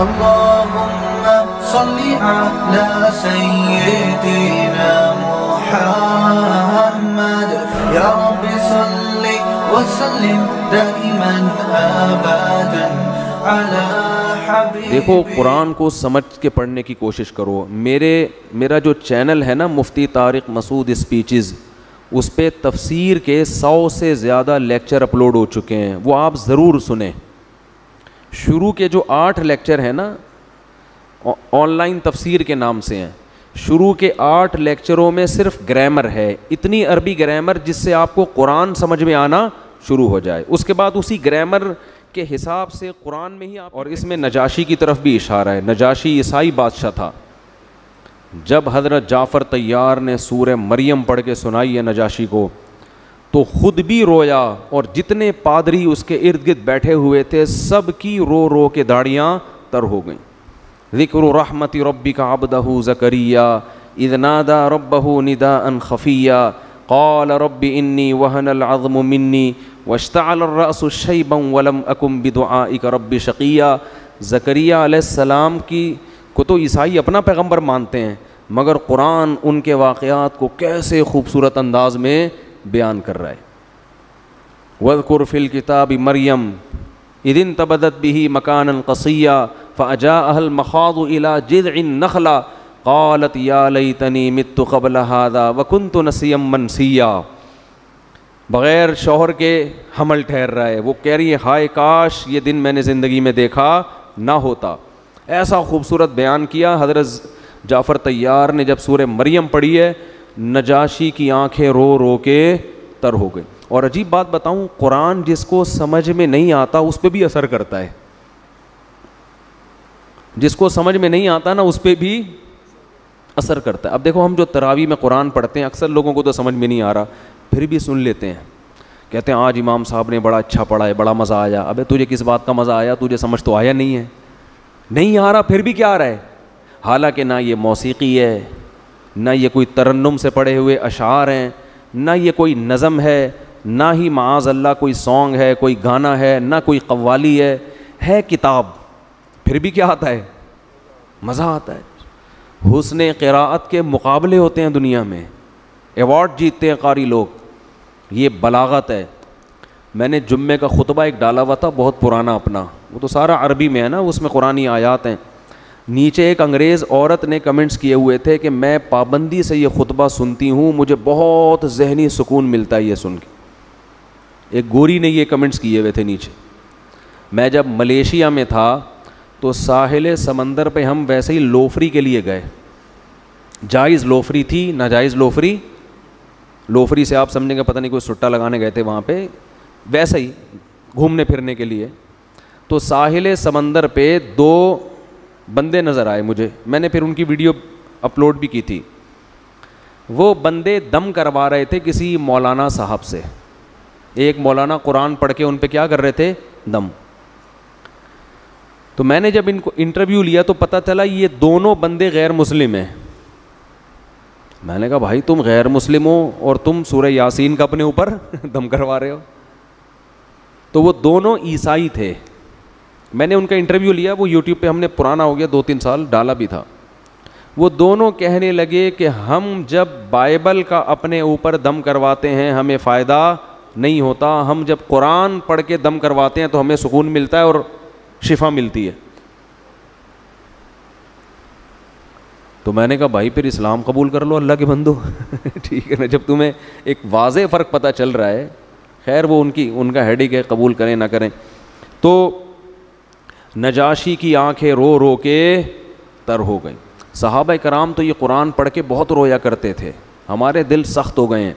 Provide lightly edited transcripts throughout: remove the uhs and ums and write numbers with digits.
اللهم صل على سيدنا محمد يا رب صل وسلم دائما ابدا على حبيبك. دیکھو قرآن کو سمجھ کے پڑھنے کی کوشش کرو. میرا جو چینل ہے نا مفتی طارق مسعود اسپیچز، اس پہ تفسیر کے 100 سے زیادہ لیکچر اپلوڈ ہو چکے ہیں، وہ آپ ضرور سنیں. شروع کے جو 8 لیکچر ہیں نا آن لائن تفسیر کے نام سے ہیں، شروع کے 8 لیکچروں میں صرف گرامر ہے، اتنی عربی گرامر جس سے آپ کو قرآن سمجھ میں آنا شروع ہو جائے. اس کے بعد اسی گرامر کے حساب سے قرآن میں ہی آپ. اور اس میں نجاشی کی طرف بھی اشارہ ہے. نجاشی عیسائی بادشاہ تھا. جب حضرت جعفر طیار نے سورہ مریم پڑھ کے سنائی ہے نجاشی کو تو خود بھی رویا، اور جتنے پادری اس کے ارد گرد بیٹھے ہوئے تھے سب کی رو رو کے داڑیاں تر ہو گئیں. ذکر رحمت ربک عبدہ زکریا اذ نادى ربہ نداء خفیا قال رب انی وہن العظم منی واشتعل الرأس شیبا ولم اکن بدعائک رب شقیا. زکریا علیہ السلام کو تو عیسائی اپنا پیغمبر مانتے ہیں، مگر قرآن ان کے واقعات کو کیسے خوبصورت انداز میں بیان کر رہا ہے. وَاذْكُرْ فِي الْكِتَابِ مَرْيَمَ إِذِ انْتَبَذَتْ بِهِ مَكَانًا قَصِيًّا فَأَجَاءَهَا الْمَخَاضُ إِلَى جِذْعِ النَّخْلَةِ قَالَتْ يَا لَيْتَنِي مِتُّ قَبْلَ هَذَا وَكُنْتُ نَسِيًّا مَنْسِيًّا. بغیر شوہر کے حمل ٹھہر رہا ہے، وہ کہہ رہی ہے ہائے کاش یہ دن میں نے زندگی میں دیکھا نہ ہوتا. ایسا خوبصورت بیان کیا. حضرت جعفر طیار نے جب سورہ مریم پڑھی ہے نجاشی کی آنکھیں رو رو کے تر ہو گئی. اور عجیب بات بتاؤں، قرآن جس کو سمجھ میں نہیں آتا اس پہ بھی اثر کرتا ہے. جس کو سمجھ میں نہیں آتا نا اس پہ بھی اثر کرتا ہے. اب دیکھو ہم جو تراویح میں قرآن پڑھتے ہیں اکثر لوگوں کو تو سمجھ میں نہیں آ رہا، پھر بھی سن لیتے ہیں. کہتے ہیں آج امام صاحب نے بڑا اچھا پڑھا ہے، بڑا مزہ آیا. ابے تجھے کس بات کا مزہ آیا؟ تجھے سمجھ تو آیا نہیں ہے. نہیں آ رہا پھر بھی کیا آ رہا ہے؟ حالانکہ نہ یہ موسیقی ہے، نہ یہ کوئی ترنم سے پڑھے ہوئے اشعار ہیں، نہ یہ کوئی نظم ہے، نہ ہی معاذ اللہ کوئی سانگ ہے، کوئی گانا ہے، نہ کوئی قوالی ہے کتاب. پھر بھی کیا آتا ہے؟ مزہ آتا ہے. حسن قراءت کے مقابلے ہوتے ہیں دنیا میں، ایوارڈ جیتتے ہیں قاری لوگ. یہ بلاغت ہے. میں نے جمعے کا خطبہ ایک ڈالا ہوا تھا بہت پرانا اپنا، وہ تو سارا عربی میں ہے نا، اس میں قرآنی آیات ہیں. نیچے ایک انگریز عورت نے کمنٹس کیے ہوئے تھے کہ میں پابندی سے یہ خطبہ سنتی ہوں، مجھے بہت ذہنی سکون ملتا ہے یہ سن کے. ایک گوری نے یہ کمنٹس کیے ہوئے تھے نیچے. میں جب ملیشیا میں تھا تو ساحل سمندر پہ ہم ویسے ہی لوفری کے لیے گئے. جائز لوفری تھی، ناجائز لوفری سے آپ سمجھیں گے پتہ نہیں کوئی سٹا لگانے گئے تھے وہاں پہ، ویسے ہی گھومنے پھرنے کے لیے. تو ساحل سمندر پہ 2 بندے نظر آئے مجھے، میں نے پھر ان کی ویڈیو اپلوڈ بھی کی تھی. وہ بندے دم کروا رہے تھے کسی مولانا صاحب سے. ایک مولانا قرآن پڑھ کے ان پہ کیا کر رہے تھے؟ دم. تو میں نے جب ان کو انٹرویو لیا تو پتہ چلا یہ دونوں بندے غیر مسلم ہیں. میں نے کہا بھائی تم غیر مسلم ہو اور تم سورہ یاسین کا اپنے اوپر دم کروا رہے ہو. تو وہ دونوں عیسائی تھے. میں نے ان کا انٹرویو لیا، وہ یوٹیوب پہ ہم نے پرانا ہو گیا 2-3 سال ڈالا بھی تھا. وہ دونوں کہنے لگے کہ ہم جب بائبل کا اپنے اوپر دم کرواتے ہیں ہمیں فائدہ نہیں ہوتا، ہم جب قرآن پڑھ کے دم کرواتے ہیں تو ہمیں سکون ملتا ہے اور شفا ملتی ہے. تو میں نے کہا بھائی پھر اسلام قبول کر لو اللہ کے بندو. ٹھیک ہے نا، جب تمہیں ایک واضح فرق پتہ چل رہا ہے. خیر وہ ان کا ہیڈک ہے، قبول کریں نہ کریں. تو نجاشی کی آنکھیں رو رو کے تر ہو گئیں. صحابہ کرام تو یہ قرآن پڑھ کے بہت رویا کرتے تھے. ہمارے دل سخت ہو گئے ہیں.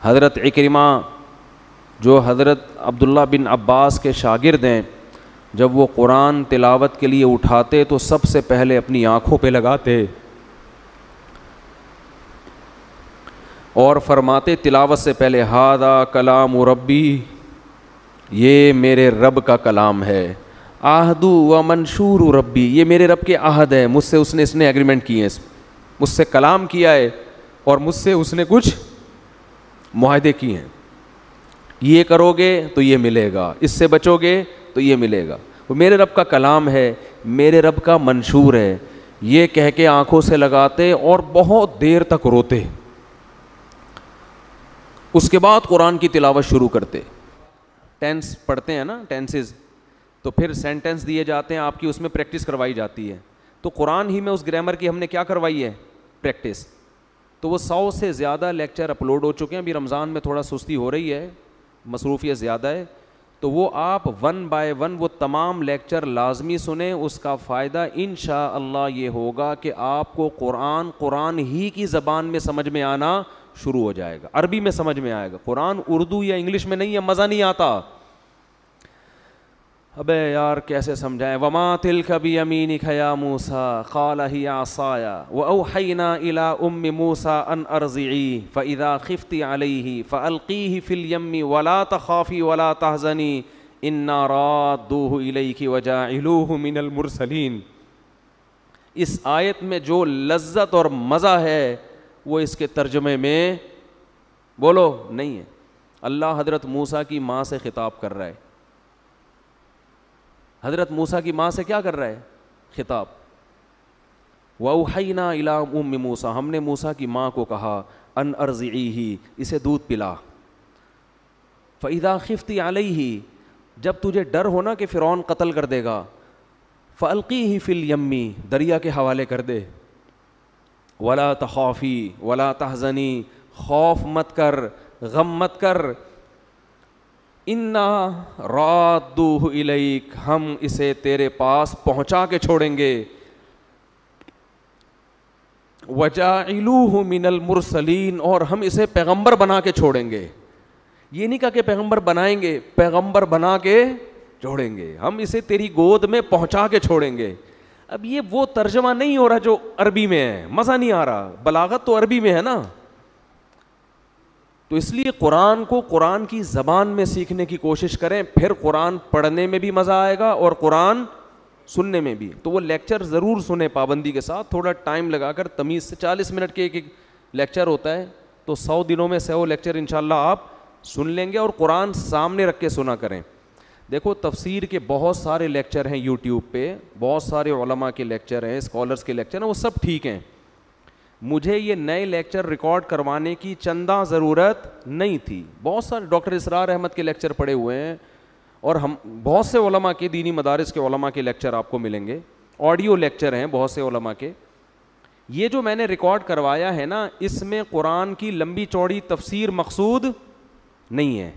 حضرت عکرمہ جو حضرت عبداللہ بن عباس کے شاگرد ہیں، جب وہ قرآن تلاوت کے لیے اٹھاتے تو سب سے پہلے اپنی آنکھوں پہ لگاتے اور فرماتے تلاوت سے پہلے ھذا کلام ربی، یہ میرے رب کا کلام ہے. عہد و منشور ربی، یہ میرے رب کے عہد ہے، مجھ سے اس نے ایگریمنٹ کیے ہیں، مجھ سے کلام کیا ہے اور مجھ سے اس نے کچھ معاہدے کیے ہیں. یہ کرو گے تو یہ ملے گا، اس سے بچو گے تو یہ ملے گا. وہ میرے رب کا کلام ہے، میرے رب کا منشور ہے، یہ کہہ کے آنکھوں سے لگاتے اور بہت دیر تک روتے. اس کے بعد قرآن کی تلاوت شروع کرتے. ٹینس پڑھتے ہیں نا، ٹینسز، تو پھر سینٹینس دیے جاتے ہیں آپ کی، اس میں پریکٹس کروائی جاتی ہے. تو قرآن ہی میں اس گرامر کی ہم نے کیا کروائی ہے؟ پریکٹس. تو وہ 100 سے زیادہ لیکچر اپلوڈ ہو چکے ہیں. ابھی رمضان میں تھوڑا سستی ہو رہی ہے، مصروفیت زیادہ ہے، تو وہ آپ 1 بائی 1 وہ تمام لیکچر لازمی سنیں. اس کا فائدہ انشاءاللہ یہ ہوگا کہ آپ کو قرآن ہی کی زبان میں سمجھ میں آنا شروع ہو جائے گا، عربی میں سمجھ میں آئے گا. قرآن اردو یا انگلش میں نہیں ہے، مزہ نہیں آتا. ابے یار کیسے سمجھائیں؟ وما تلک بیمینک یا موسیٰ قال ہی عصای واوحینا الی ام موسیٰ ان ارضعیہ فاذا خفت علیہ فالقیہ فی الیم ولا تخافی ولا تحزنی انا رادوہ الیک وجاعلوہ من المرسلین. اس آیت میں جو لذت اور مزہ ہے وہ اس کے ترجمے میں بولو نہیں ہے. اللہ حضرت موسیٰ کی ماں سے خطاب کر رہا ہے. حضرت موسیٰ کی ماں سے کیا کر رہا ہے؟ خطاب. وَأَوْحَيْنَا إِلَىٰ أُمِّ مُوسیٰ، ہم نے موسیٰ کی ماں کو کہا ان ارضعیہ، اسے دودھ پلا. فَإِذَا خِفْتِ عَلَيْهِ، جب تجھے ڈر ہونا کہ فرعون قتل کر دے گا، فَأَلْقِيهِ فِي الْيَمِّ، دریا کے حوالے کر دے. وَلَا تَخَافِي وَلَا تَحْزَنِي، خوف مت کر، غم مت کر. انا رادوہ الیک، ہم اسے تیرے پاس پہنچا کے چھوڑیں گے. وجاعلوہ من المرسلین، اور ہم اسے پیغمبر بنا کے چھوڑیں گے. یہ نہیں کہا کہ پیغمبر بنائیں گے، پیغمبر بنا کے چھوڑیں گے، ہم اسے تیری گود میں پہنچا کے چھوڑیں گے. اب یہ وہ ترجمہ نہیں ہو رہا جو عربی میں ہے، مزہ نہیں آ رہا. بلاغت تو عربی میں ہے نا. تو اس لیے قرآن کو قرآن کی زبان میں سیکھنے کی کوشش کریں، پھر قرآن پڑھنے میں بھی مزہ آئے گا اور قرآن سننے میں بھی. تو وہ لیکچر ضرور سنیں پابندی کے ساتھ، تھوڑا ٹائم لگا کر، تمیز سے. 40 منٹ کے ایک لیکچر ہوتا ہے، تو 100 دنوں میں 100 لیکچر انشاءاللہ آپ سن لیں گے. اور قرآن سامنے رکھ کے سنا کریں. دیکھو تفسیر کے بہت سارے لیکچر ہیں یوٹیوب پہ، بہت سارے علماء کے لیکچر ہیں، اسکالرس کے لیکچر ہیں، وہ سب ٹھیک ہیں. مجھے یہ نئے لیکچر ریکارڈ کروانے کی چندہ ضرورت نہیں تھی. بہت سارے ڈاکٹر اسرار احمد کے لیکچر پڑے ہوئے ہیں، اور ہم بہت سے علماء کے، دینی مدارس کے علماء کے لیکچر آپ کو ملیں گے. آڈیو لیکچر ہیں بہت سے علماء کے. یہ جو میں نے ریکارڈ کروایا ہے نا، اس میں قرآن کی لمبی چوڑی تفسیر مقصود نہیں ہے.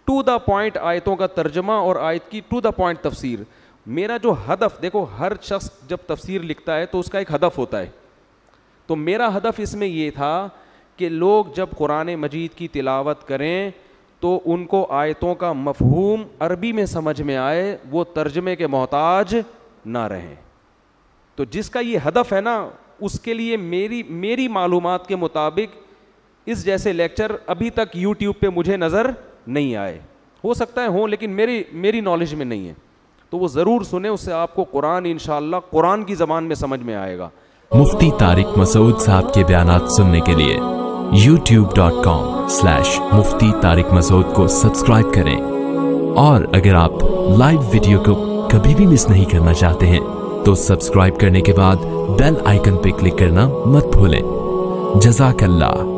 ٹو دا پوائنٹ آیتوں کا ترجمہ اور آیت کی ٹو دا پوائنٹ تفسیر. میرا جو ہدف، دیکھو ہر شخص جب تفسیر لکھتا ہے تو اس کا ایک ہدف ہوتا ہے. تو میرا ہدف اس میں یہ تھا کہ لوگ جب قرآن مجید کی تلاوت کریں تو ان کو آیتوں کا مفہوم عربی میں سمجھ میں آئے، وہ ترجمے کے محتاج نہ رہیں. تو جس کا یہ ہدف ہے نا، اس کے لیے میری معلومات کے مطابق اس جیسے لیکچر ابھی تک یوٹیوب پہ مجھے نظر نہیں آئے. ہو سکتا ہے ہوں، لیکن میری نالج میں نہیں ہے. تو وہ ضرور سنیں، اس سے آپ کو قرآن انشاءاللہ قرآن کی زبان میں سمجھ میں آئے گا. مفتی طارق مسعود صاحب کے بیانات سننے کے لیے youtube.com/مفتی طارق مسعود کو سبسکرائب کریں. اور اگر آپ لائیو ویڈیو کو کبھی بھی مس نہیں کرنا چاہتے ہیں تو سبسکرائب کرنے کے بعد بیل آئیکن پہ کلک کرنا مت بھولیں. جزاک اللہ.